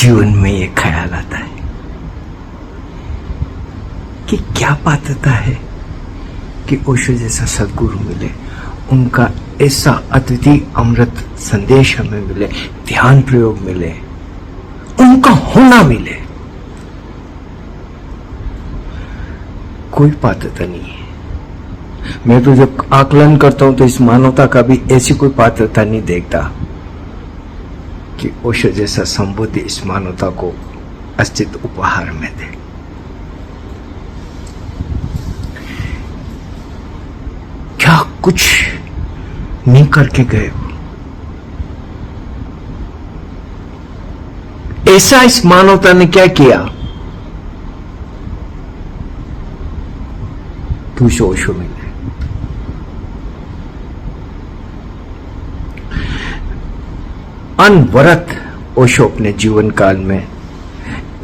जीवन में ये ख्याल आता है कि क्या पात्रता है कि ओशो जैसा सदगुरु मिले, उनका ऐसा अद्वितीय अमृत संदेश हमें मिले, ध्यान प्रयोग मिले, उनका होना मिले। कोई पात्रता नहीं है। मैं तो जब आकलन करता हूं तो इस मानवता का भी ऐसी कोई पात्रता नहीं देखता कि ओशो जैसा संबुद्ध इस मानवता को अस्तित्व उपहार में दे। क्या कुछ नहीं करके गए, ऐसा इस मानवता ने क्या किया तू ओशो मिले। अनवरत ओशो अपने जीवन काल में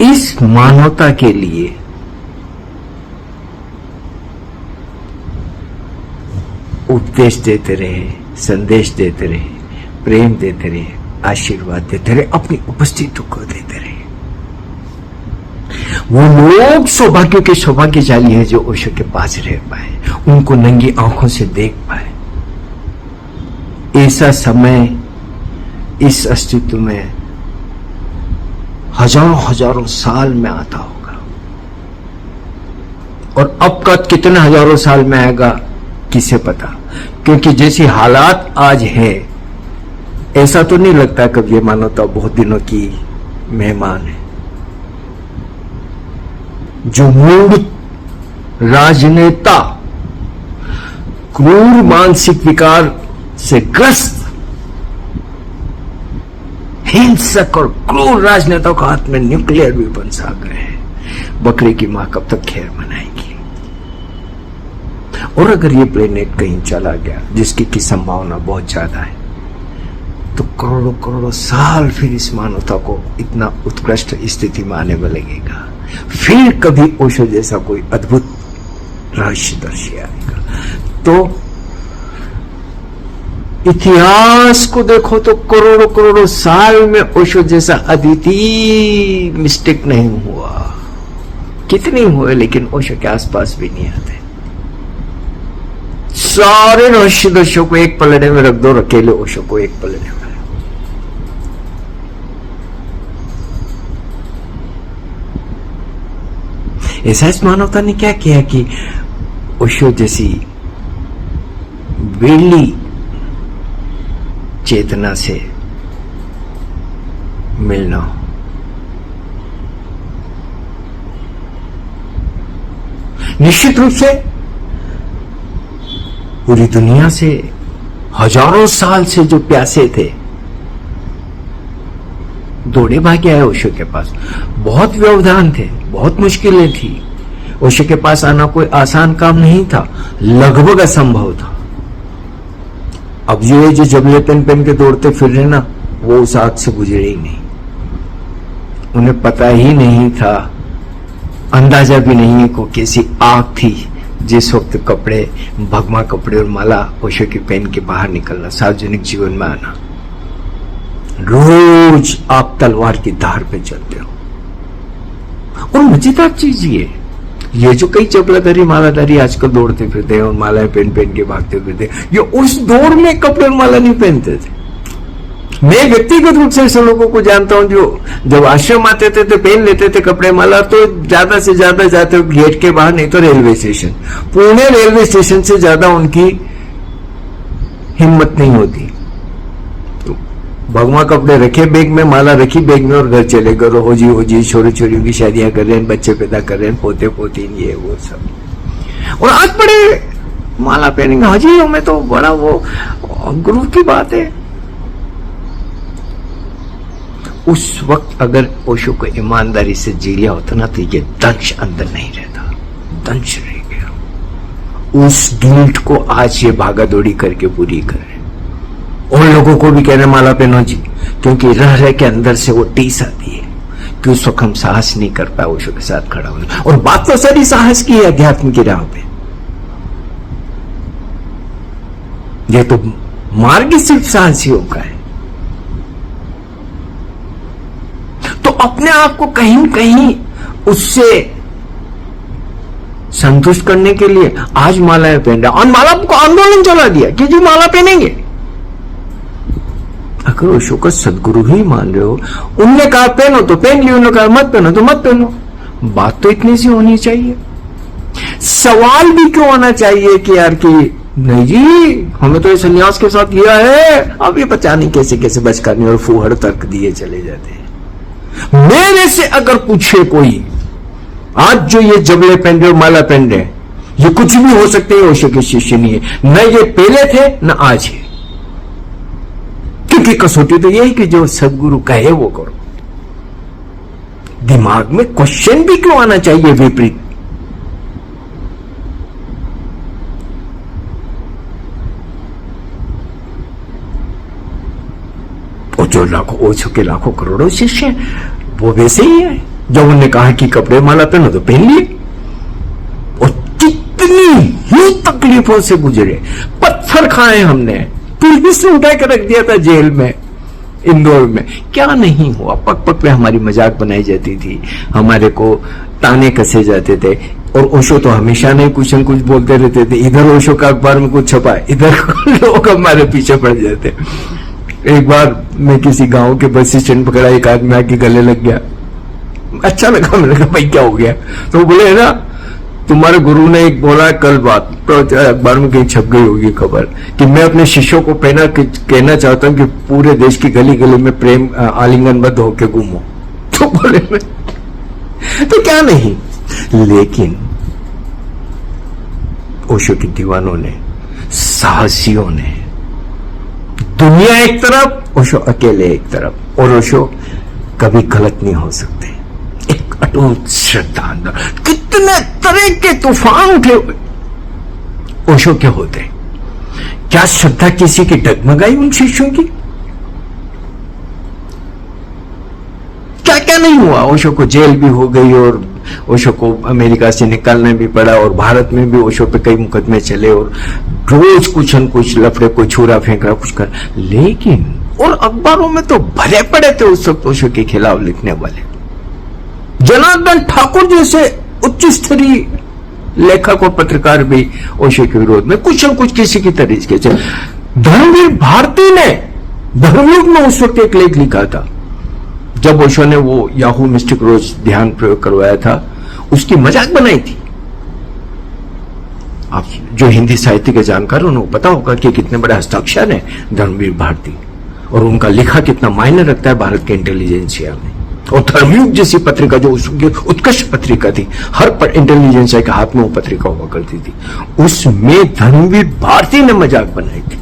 इस मानवता के लिए उपदेश देते रहे, संदेश देते रहे, प्रेम देते रहे, आशीर्वाद देते रहे, अपनी उपस्थिति को देते रहे। वो लोग सौभाग्य के सौभाग्यशाली है जो ओशो के पास रह पाए, उनको नंगी आंखों से देख पाए। ऐसा समय इस अस्तित्व में हजारों हजारों साल में आता होगा, और अब का कितने हजारों साल में आएगा किसे पता। क्योंकि जैसी हालात आज है, ऐसा तो नहीं लगता कभी ये मानवता बहुत दिनों की मेहमान है। जो मूढ़ राजनेता क्रूर मानसिक विकार से ग्रस्त हिंसक और क्रूर राजनेताओं के हाथ में न्यूक्लियर वेपन्स आ गए हैं, बकरी की मां कब तक खैर मनाएगी। और अगर ये प्लेनेट कहीं चला गया, जिसकी की संभावना बहुत ज्यादा है, तो करोड़ों करोड़ों साल फिर इस मानवता को इतना उत्कृष्ट स्थिति में आने में लगेगा। फिर कभी ओशो जैसा कोई अद्भुत रहस्यदर्शी आएगा। तो इतिहास को देखो तो करोड़ों करोड़ों साल में ओशो जैसा अद्वितीय मिस्टेक नहीं हुआ। कितने हुए, लेकिन ओशो के आसपास भी नहीं आते। सारे रहस्यदर्शियों को एक पलड़े में रख दो, अकेले ओशो को एक पलड़े में। ऐसा इस मानवता ने क्या किया कि ओशो जैसी वेली चेतना से मिलना हो। निश्चित रूप से पूरी दुनिया से हजारों साल से जो प्यासे थे, दौड़े भागे आए ओशो के पास। बहुत व्यवधान थे, बहुत मुश्किलें थी। ओशो के पास आना कोई आसान काम नहीं था, लगभग असंभव था। अब ये जो जबले पेन पेन के दौड़ते फिर रहे ना, वो उस आग से गुजरे ही नहीं। उन्हें पता ही नहीं था, अंदाजा भी नहीं को कैसी आग थी जिस वक्त कपड़े, भगवा कपड़े और माला ओशो की पहन के बाहर निकलना, सार्वजनिक जीवन में आना। रोज आप तलवार की धार पे चलते हो। और मजेदार चीज ये जो कई चपलाधारी मालाधारी आजकल दौड़ते फिरते हैं और मालाएं पहन पहन के भागते फिरते, ये उस दौर में कपड़े और माला नहीं पहनते थे। मैं व्यक्तिगत रूप से ऐसे लोगों को जानता हूं जो जब आश्रम आते थे तो पहन लेते थे कपड़े माला, तो ज्यादा से ज्यादा जाते हो गेट के बाहर, नहीं तो railway station. Pune railway station से ज्यादा उनकी हिम्मत नहीं होती। भगवा कपड़े रखे बैग में, माला रखी बैग में, और घर चले गए। हो जी छोरी छोरियों की शादियां कर रहे हैं, बच्चे पैदा कर रहे हैं, पोते पोती, ये वो सब। और आज बड़े माला पहनेंगे, हाजियों में तो बड़ा वो गुरु की बात है। उस वक्त अगर ओशो को ईमानदारी से जी लिया होता ना, तो ये दंश अंदर नहीं रहता, दंश रह गया। उस गिल्ट को आज ये भागा दौड़ी करके पूरी कर रहे। और लोगों को भी कह रहे माला पहनो जी, क्योंकि रह रह के अंदर से वो टीस आती है कि उस वक्त हम साहस नहीं कर पाए ओशो के साथ खड़ा होने। और बात तो सारी साहस की है अध्यात्म की राह पे। ये तो मार्ग सिर्फ साहसियों का है। तो अपने आप को कहीं न कहीं उससे संतुष्ट करने के लिए आज मालाएं पहन रहा, और माला को आंदोलन चला दिया कि जी माला पहनेंगे। अगर ओशो को सदगुरु ही मान रहे हो, उनने कहा पहनो तो पहन लियो, उन्होंने कहा मत पहनो तो मत पहनो। बात तो इतनी सी होनी चाहिए। सवाल भी क्यों आना चाहिए कि यार कि नहीं जी हमें तो ये सन्यास के साथ किया है, अब ये पता नहीं कैसे कैसे बचकाने और फूहड़ तर्क दिए चले जाते हैं। मेरे से अगर पूछे कोई आज जो ये जबले पहन रहे हो, माला पहन रहे, ये कुछ भी हो सकते हैं, ओशो के शिष्य नहीं है, न ये पहले थे न आज है। क्योंकि कसौटी तो यही कि जो सदगुरु कहे वो करो। दिमाग में क्वेश्चन भी क्यों आना चाहिए विपरीत। और जो लाखों ओशो के लाखों करोड़ों शिष्य हैं वो वैसे ही है। जब उन्होंने कहा कि कपड़े माला पहनो तो पहन लिए, और कितनी ही तकलीफों से गुजरे, पत्थर खाए हमने, पुलिस ने उठा कर रख दिया था जेल में इंदौर में, क्या नहीं हुआ। पग पग पे हमारी मजाक बनाई जाती थी, हमारे को ताने कसे जाते थे, और ओशो तो हमेशा नहीं कुछ न कुछ बोलते रहते थे। इधर ओशो का अखबार में कुछ छपा है, इधर लोग हमारे पीछे पड़ जाते। एक बार मैं किसी गांव के बस स्टैंड पकड़ा, एक आदमी आके गले लग गया, अच्छा लगा, मैंने कहा भाई क्या हो गया, तो बोले है ना तुम्हारे गुरु ने एक बोला कल बात, तो अखबार में कहीं छप गई होगी खबर कि मैं अपने शिष्यों को कहना चाहता हूं कि पूरे देश की गली गली में प्रेम आलिंगनबद्ध होके घूमो। तो बोले मैं तो क्या नहीं। लेकिन ओशो के दीवानों ने, साहसियों ने, दुनिया एक तरफ, ओशो अकेले एक तरफ, और ओशो कभी गलत नहीं हो सकते। एक अटूट श्रद्धा अंदर, कितने तरह के तूफान उठे हुए ओशो के होते। क्या श्रद्धा किसी की डगमगाई उन शिष्यों की? क्या क्या नहीं हुआ। ओशो को जेल भी हो गई, और ओशो को अमेरिका से निकालना भी पड़ा, और भारत में भी ओशो पे कई मुकदमे चले, और रोज कुछ न कुछ लफड़े, कोई छुरा फेंक रहा, कुछ कर। लेकिन और अखबारों में तो भरे पड़े थे उस वक्त ओशो के खिलाफ लिखने वाले। जनार्दन ठाकुर जैसे उच्च स्तरीय लेखक और पत्रकार भी ओशो के विरोध में कुछ न कुछ किसी की तरीके से। धर्मवीर भारती ने धर्मयुग में उस वक्त एक लेख लिखा था, जब ओशो ने वो याहू मिस्टिक रोज ध्यान प्रयोग करवाया था, उसकी मजाक बनाई थी। आप जो हिंदी साहित्य के जानकार उन्हें पता होगा कि कितने बड़े हस्ताक्षर हैं धर्मवीर भारती, और उनका लिखा कितना मायने रखता है भारत के इंटेलिजेंसिया में। और धर्मयुग जैसी पत्रिका जो उसकी उत्कृष्ट पत्रिका थी, हर इंटेलिजेंसिया के हाथ में वो पत्रिका हुआ करती थी, उसमें धर्मवीर भारती ने मजाक बनाई थी।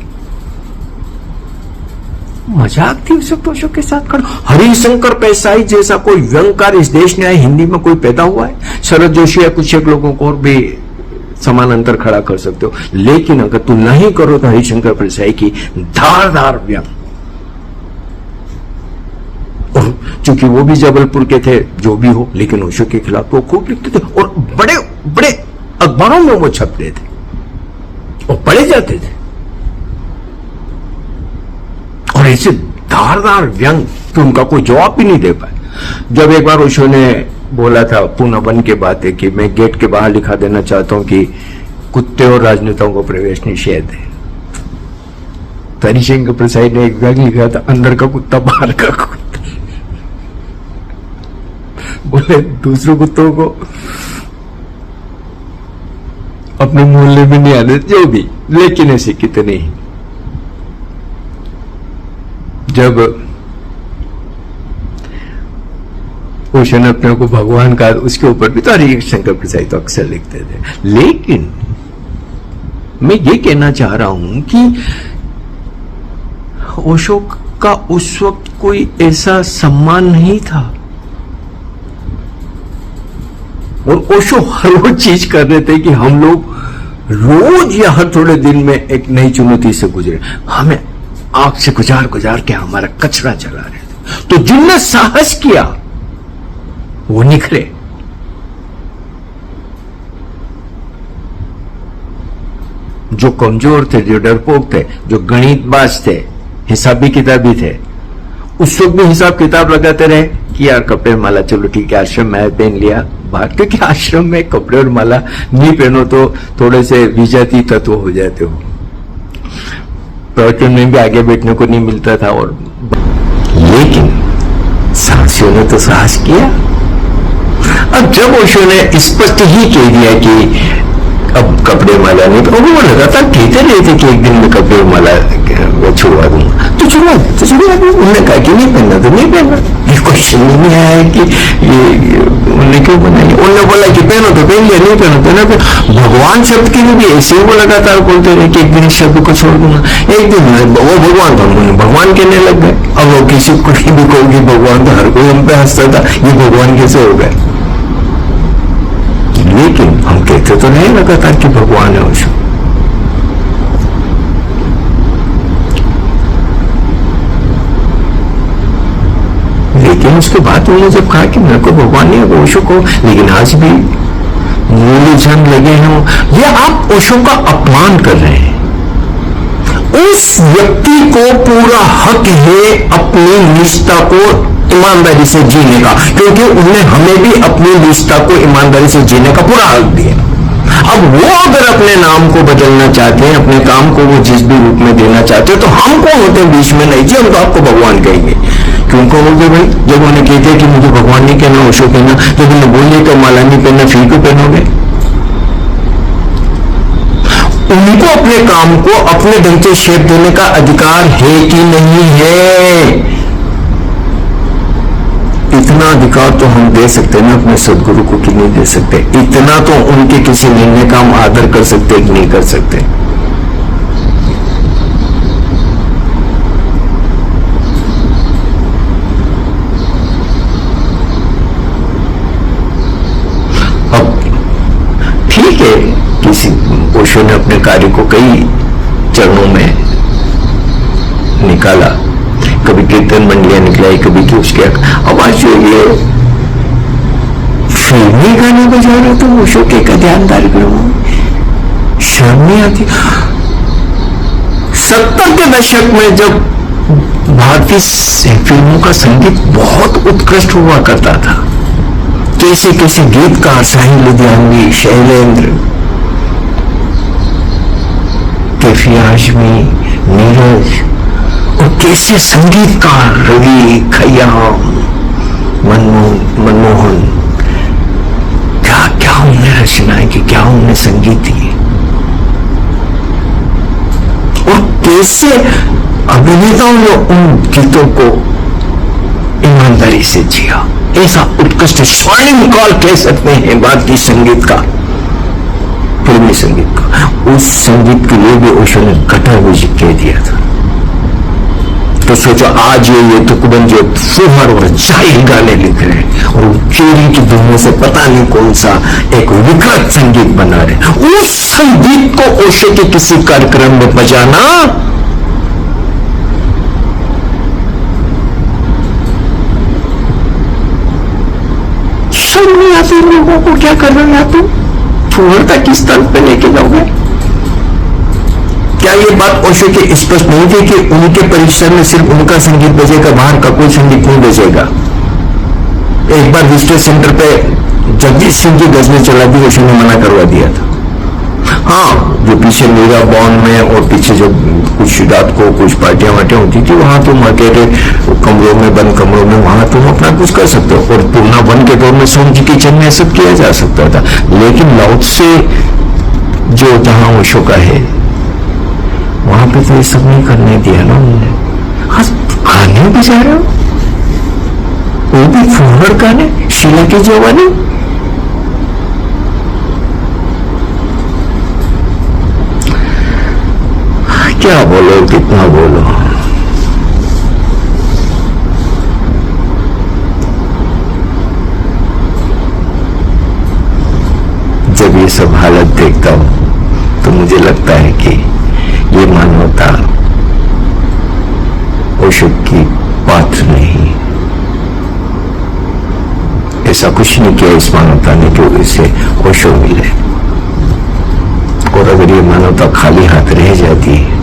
मजाक थी उस वक्त ओशो के साथ खड़ा। हरिशंकर पैसाई जैसा कोई व्यंगकार इस देश में आए हिंदी में कोई पैदा हुआ है? शरद जोशी या कुछ एक लोगों को और भी समान अंतर खड़ा कर सकते हो, लेकिन अगर तुम नहीं करो तो हरिशंकर पैसाई की धारदार व्यंग। और चूंकि वो भी जबलपुर के थे, जो भी हो, लेकिन ओशो के खिलाफ वो खूब लिखते थे, और बड़े बड़े अखबारों में वो छपते थे और पढ़े जाते थे। और ऐसे धारदार व्यंग तो उनका कोई जवाब भी नहीं दे पाए। जब एक बार ओशो ने बोला था पूना वन के बात है कि मैं गेट के बाहर लिखा देना चाहता हूं कि कुत्ते और राजनेताओं को प्रवेश निषेध है, तो हरिशंकर प्रसाद ने एक व्यंग लिखा था, अंदर का कुत्ता बाहर का कुत्ता। बोले दूसरों कुत्तों को अपने मोहल्ले में नहीं आने, जो भी, लेकिन ऐसे कितने ही। जब ओशो ने अपने को भगवान कहा, उसके ऊपर भी तो हरिशंकर प्रसाद तो अक्सर लिखते थे। लेकिन मैं ये कहना चाह रहा हूं कि ओशो का उस वक्त कोई ऐसा सम्मान नहीं था, और ओशो हर वो चीज कर रहे थे कि हम लोग रोज या हर थोड़े दिन में एक नई चुनौती से गुजरे, हमें आंख से गुजार गुजार के हमारा कचरा चला रहे थे। तो जिनने साहस किया वो निखरे। जो कमजोर थे, जो डरपोक थे, जो गणितबाज थे, हिसाबी किताबी थे, उस वक्त भी हिसाब किताब लगाते रहे कि यार कपड़े और माला चलो ठीक है, आश्रम में पहन लिया बात, क्योंकि आश्रम में कपड़े और माला नहीं पहनो तो थोड़े से विजाती तत्व हो जाते हो। प्रवचन में भी आगे बैठने को नहीं मिलता था। और लेकिन साहसियों ने तो साहस किया। अब जब ओशो ने स्पष्ट ही कह दिया कि अब कपड़े माला नहीं, तो वो लगातार कहते रहे थे कि एक दिन में कपड़े माला छुड़वा दूंगा, तो छुड़वा दूंगा। उन्होंने कहा कि नहीं पहनना तो नहीं पहनना। ये क्वेश्चन नहीं आया कि ये उन्होंने क्यों बनाई। उन्होंने बोला कि पहनो तो पहन लिया, नहीं पहनो तो ना। भगवान शब्द के लिए भी ऐसे ही वो लगातार बोलते रहे कि एक दिन इस शब्द को छोड़ दूंगा, एक दिन वो भगवान था, उन्होंने भगवान कहने लग गए। अब वो किसी को भी कहोगी भगवान, तो हर कोई हम पे हंसता था, ये भगवान कैसे हो गए। लेकिन हम कहते तो नहीं लगातार कि भगवान है ओशो। लेकिन उसके बाद उन्होंने जब कहा कि मेरे को भगवान नहीं है, ओशो को, लेकिन आज भी मूलजन लगे हैं, ये आप ओशो का अपमान कर रहे हैं। उस व्यक्ति को पूरा हक है अपनी निष्ठा को ईमानदारी से जीने का, क्योंकि उन्हें हमें भी अपनी निष्ठा को ईमानदारी से जीने का पूरा हक दिया। अब वो अगर अपने नाम को बदलना चाहते हैं, अपने काम को वो जिस भी रूप में देना चाहते हैं, तो हम कौन होते हैं बीच में? नहीं जी, हम तो आपको भगवान कहेंगे। क्यों कहोगे भाई? जब उन्हें कहते हैं कि मुझे भगवान नहीं कहना, ओशो कहना, जब उन्हें बोलिए तो माला नहीं पहनना, फिर क्यों पहनोगे? उनको अपने काम को अपने ढंग से शेप देने का अधिकार है कि नहीं है? इतना अधिकार तो हम दे सकते हैं ना अपने सदगुरु को, कि नहीं दे सकते? इतना तो उनके किसी निर्णय का हम आदर कर सकते कि नहीं कर सकते? अब ठीक है, किसी ओशो ने अपने कार्य को कई चरणों में निकाला, कभी कीर्तन मंडलियां निकलाई, कभी कि उसके। अब आज जो ये फिल्मी गाने बजा रहे तो ओशो के का ध्यानदारी करो, शर्म नहीं आती? 70 के दशक में जब भारतीय फिल्मों का संगीत बहुत उत्कृष्ट हुआ करता था, कैसे कैसे गीतकार, साहिल लुधियानवी, शैलेंद्र, कैफी आजमी, नीरज, और कैसे संगीतकार रवि, खयाम, मनमोहन, क्या क्या उन्होंने रचनाएं की, क्या उन्होंने संगीत दिए, और कैसे अभिनेताओं ने उन गीतों को ईमानदारी से जिया। ऐसा उत्कृष्ट स्वर्णिम काल कह सकते हैं भारतीय संगीत का, फिल्मी संगीत का। उस संगीत के लिए भी ओशो ने कठोर म्यूजिक कह दिया था। तो सोचो आज ये तुकबंद जो फुहर और जाहिल गाने लिख रहे हैं, और चोरी की धुनों से पता नहीं कौन सा एक विकृत संगीत बना रहे, उस संगीत को ओशो के किसी कार्यक्रम में बजाना, शर्म नहीं आती लोगों को? क्या कर रहे हैं तुम? फुहर का किस तरह पे लेके जाओगे? क्या ये बात ओशो की स्पष्ट नहीं थी कि उनके परिसर में सिर्फ उनका संगीत बजेगा, बाहर का कोई संगीत नहीं बजेगा? एक बार विजिटर सेंटर पे जगदीश सिंह की गजलें चला दी, ओशो ने मना करवा दिया था। हाँ, जो पीछे मीरा बॉन में और पीछे जब कुछ रात को कुछ पार्टियां वाटियां होती थी, वहां तुम अकेले कमरों में, बंद कमरों में, वहां तुम अपना कुछ कर सकते हो। और पूर्णा वन के दौर में सोम जी किचन में सब किया जा सकता था। लेकिन लाउड से जो जहां ओशो का है, वहां पे तो ये सब नहीं करने दिया ना उन्होंने। हाँ, गाने भी जा रहे हो, वो भी फुहर गाने, शीला की जवानी। क्या बोलो, कितना बोलो। जब ये सब हालत देखता हूं तो मुझे लगता है कि ये मानवता ओशो की पात्र नहीं। ऐसा कुछ नहीं किया इस मानवता ने जो इसे ओशो मिले। और अगर ये मानवता खाली हाथ रह जाती है